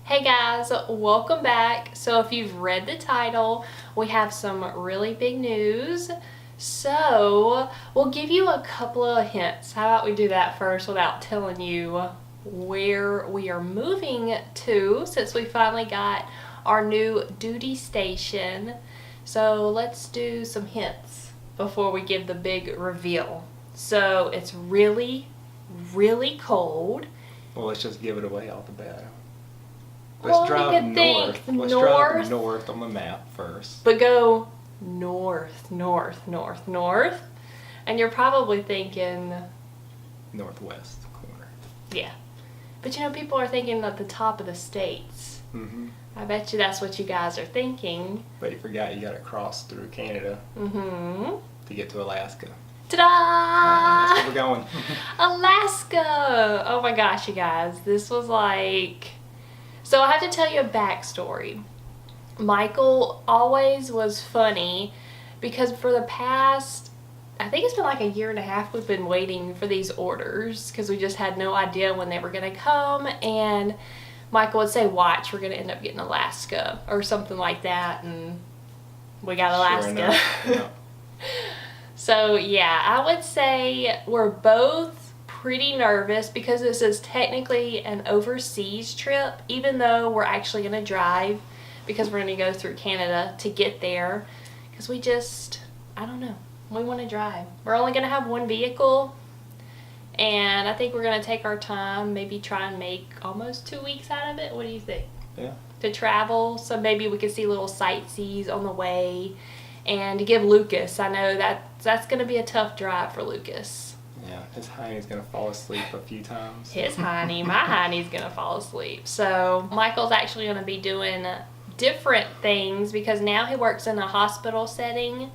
Hey guys, welcome back. So if you've read the title, we have some really big news. So we'll give you a couple of hints. How about we do that first without telling you where we are moving to, since we finally got our new duty station. So let's do some hints before we give the big reveal. So it's really, really cold. Well, let's just give it away off the bat. Well, Let's drive you could north. think Let's north. drive north on the map first. But go north, north, north, north. And you're probably thinking, Northwest corner. yeah. But you know, people are thinking at the top of the states. Mm-hmm. I bet you that's what you guys are thinking. But you forgot you got to cross through Canada Mm-hmm. to get to Alaska. Ta-da! That's where we're going. Alaska! Oh my gosh, you guys. This was like... So I have to tell you a backstory. Michael always was funny because for the past, I think it's been like a year and a half, we've been waiting for these orders because we just had no idea when they were going to come. And Michael would say, watch, we're going to end up getting Alaska or something like that. And we got Alaska. Sure enough, yeah. So yeah, I would say we're both pretty nervous because this is technically an overseas trip, even though we're actually going to drive because we're going to go through Canada to get there, because we just, I don't know, we want to drive. We're only going to have one vehicle, and I think we're going to take our time, maybe try and make almost 2 weeks out of it. What do you think? Yeah. To travel, so maybe we could see little sightsees on the way, and to give Lucas, I know that's going to be a tough drive for Lucas. Yeah, his hiney's going to fall asleep a few times. His hiney, my hiney's gonna fall asleep. So Michael's actually gonna be doing different things because now he works in a hospital setting,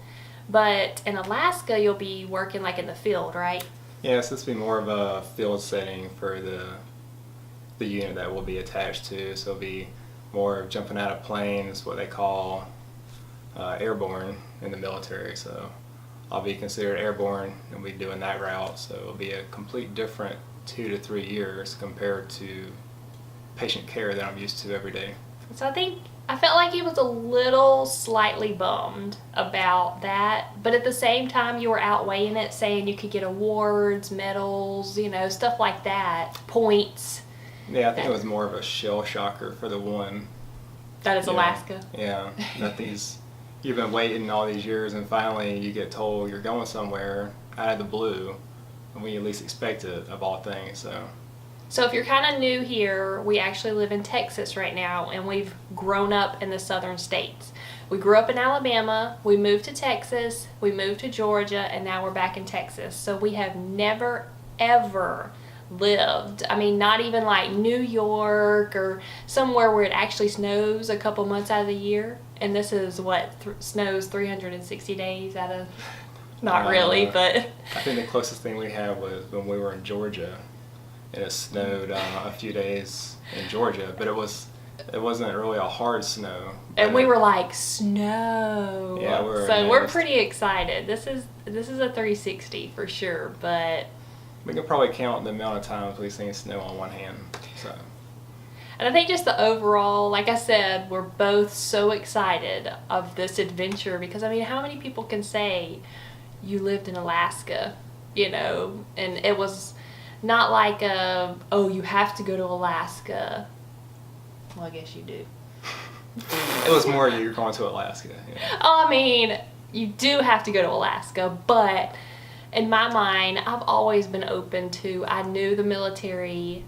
but in Alaska you'll be working like in the field, right? Yeah, so this will be more of a field setting for the unit that we'll be attached to. So it'll be more of jumping out of planes, what they call airborne in the military. So I'll be considered airborne and we'll be doing that route. So it'll be a complete different 2 to 3 years compared to patient care that I'm used to every day. So I felt like he was a little slightly bummed about that, but at the same time you were outweighing it, saying you could get awards, medals, you know, stuff like that, points. Yeah, I think it was more of a shell shocker for the one. That is Alaska. Yeah, that you've been waiting all these years and finally you get told you're going somewhere out of the blue and we at least expect it, of all things. So if you're kind of new here, we actually live in Texas right now, and we've grown up in the southern states. We grew up in Alabama, we moved to Texas, we moved to Georgia, and now we're back in Texas. So we have never ever lived, I mean, not even like New York or somewhere where it actually snows a couple months out of the year. And this is what snows 360 days out of, not really, but. I think the closest thing we had was when we were in Georgia, and it snowed a few days in Georgia, but it wasn't really a hard snow. And we were like, snow. Yeah, we're pretty excited. This is a 360 for sure, but. We can probably count the amount of times we've seen snow on one hand. So. And I think just the overall, like I said, we're both so excited of this adventure because, I mean, how many people can say you lived in Alaska, you know, and it was not like oh, you have to go to Alaska. Well, I guess you do. It was more you're going to Alaska. Yeah. Oh, I mean, you do have to go to Alaska, but in my mind, I've always been open to, I knew the military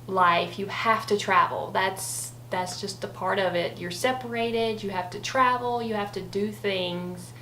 life, you have to travel. That's just a part of it. You're separated, you have to travel, you have to do things.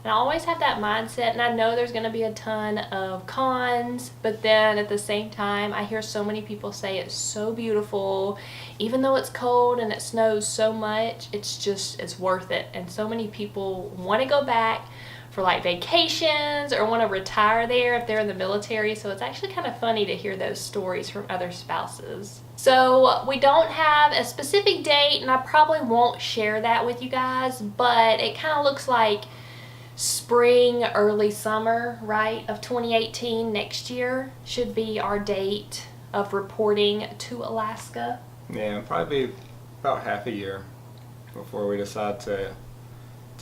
And I always have that mindset, and I know there's going to be a ton of cons, but then at the same time, I hear so many people say it's so beautiful. Even though it's cold and it snows so much, it's worth it. And so many people want to go back for like vacations or want to retire there if they're in the military. So it's actually kind of funny to hear those stories from other spouses. So we don't have a specific date, and I probably won't share that with you guys, but it kind of looks like spring, early summer, right, of 2018. Next year should be our date of reporting to Alaska. Yeah, probably about half a year before we decide to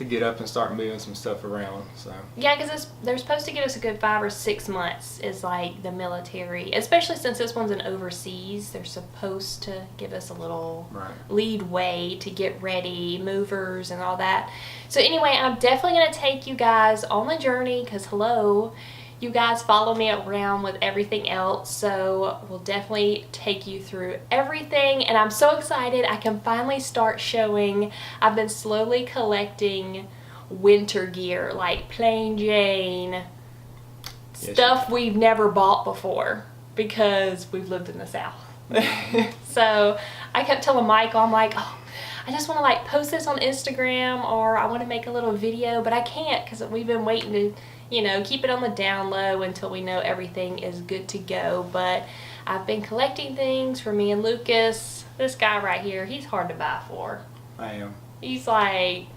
get up and start moving some stuff around. So yeah, because they're supposed to give us a good 5 or 6 months is like the military, especially since this one's an overseas. They're supposed to give us a little lead way to get ready, movers and all that. So anyway, I'm definitely going to take you guys on the journey because hello, you guys follow me around with everything else, so we'll definitely take you through everything. And I'm so excited I can finally start showing. I've been slowly collecting winter gear, like plain Jane, stuff we've never bought before because we've lived in the South. So I kept telling Michael, I'm like, oh, I just want to like post this on Instagram, or I want to make a little video, but I can't because we've been waiting to, you know, keep it on the down low until we know everything is good to go. But I've been collecting things for me and Lucas. This guy right here, he's hard to buy for. I am. He's like,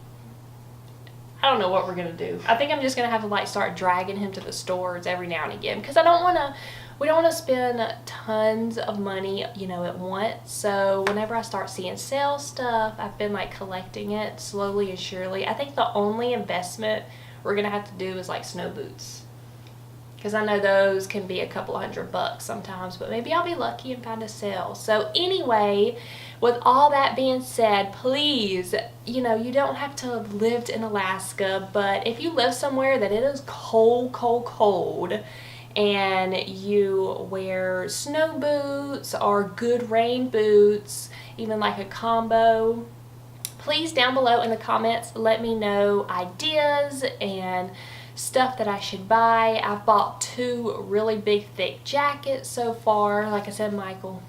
I don't know what we're going to do. I think I'm just going to have to like start dragging him to the stores every now and again because we don't want to spend tons of money, you know, at once. So whenever I start seeing sale stuff, I've been like collecting it slowly and surely. I think the only investment we're gonna have to do is like snow boots, because I know those can be a couple $100 sometimes, but maybe I'll be lucky and find a sale. So anyway, with all that being said, please, you know, you don't have to have lived in Alaska, but if you live somewhere that it is cold and you wear snow boots or good rain boots, even like a combo, please down below in the comments let me know ideas and stuff that I should buy. I've bought 2 really big thick jackets so far. Like I said, Michael,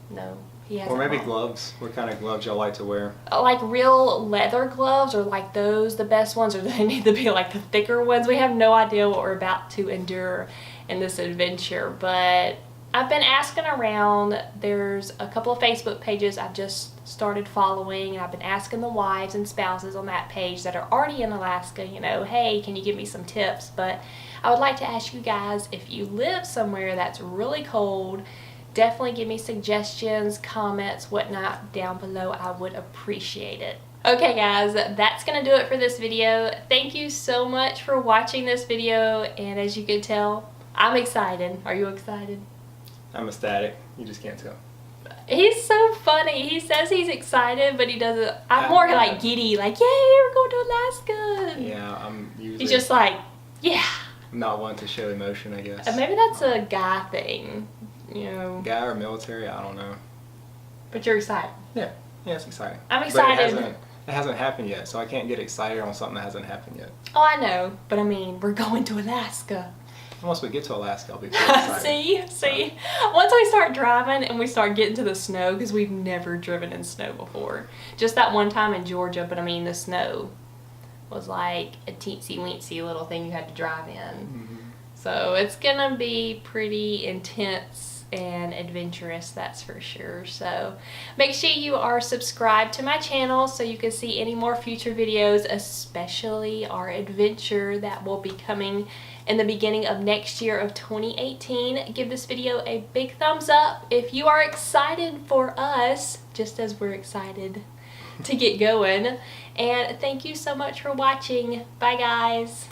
no, he hasn't. Or maybe bought. Gloves. What kind of gloves y'all like to wear? Like real leather gloves, or like those the best ones, or they need to be like the thicker ones. We have no idea what we're about to endure in this adventure, but I've been asking around. There's a couple of Facebook pages I've just started following, and I've been asking the wives and spouses on that page that are already in Alaska, you know, hey, can you give me some tips? But I would like to ask you guys, if you live somewhere that's really cold, definitely give me suggestions, comments, whatnot down below. I would appreciate it. Okay guys, that's gonna do it for this video. Thank you so much for watching this video, and as you can tell, I'm excited. Are you excited? I'm ecstatic. You just can't tell. He's so funny. He says he's excited, but he doesn't. I'm more like giddy, like, yay, we're going to Alaska. Yeah, I'm usually... He's just like, yeah. Not one to show emotion, I guess. Maybe that's a guy thing, you know. Guy or military, I don't know. But you're excited. Yeah, it's exciting. I'm excited. But it hasn't happened yet, so I can't get excited on something that hasn't happened yet. Oh, I know, but I mean, we're going to Alaska. Once we get to Alaska, I'll be pretty excited. See? Once we start driving and we start getting to the snow, because we've never driven in snow before. Just that one time in Georgia, but I mean, the snow was like a teensy-weensy little thing you had to drive in. Mm-hmm. So it's gonna be pretty intense and adventurous, that's for sure. So make sure you are subscribed to my channel so you can see any more future videos, especially our adventure that will be coming in the beginning of next year of 2018. Give this video a big thumbs up if you are excited for us, just as we're excited to get going. And thank you so much for watching. Bye guys.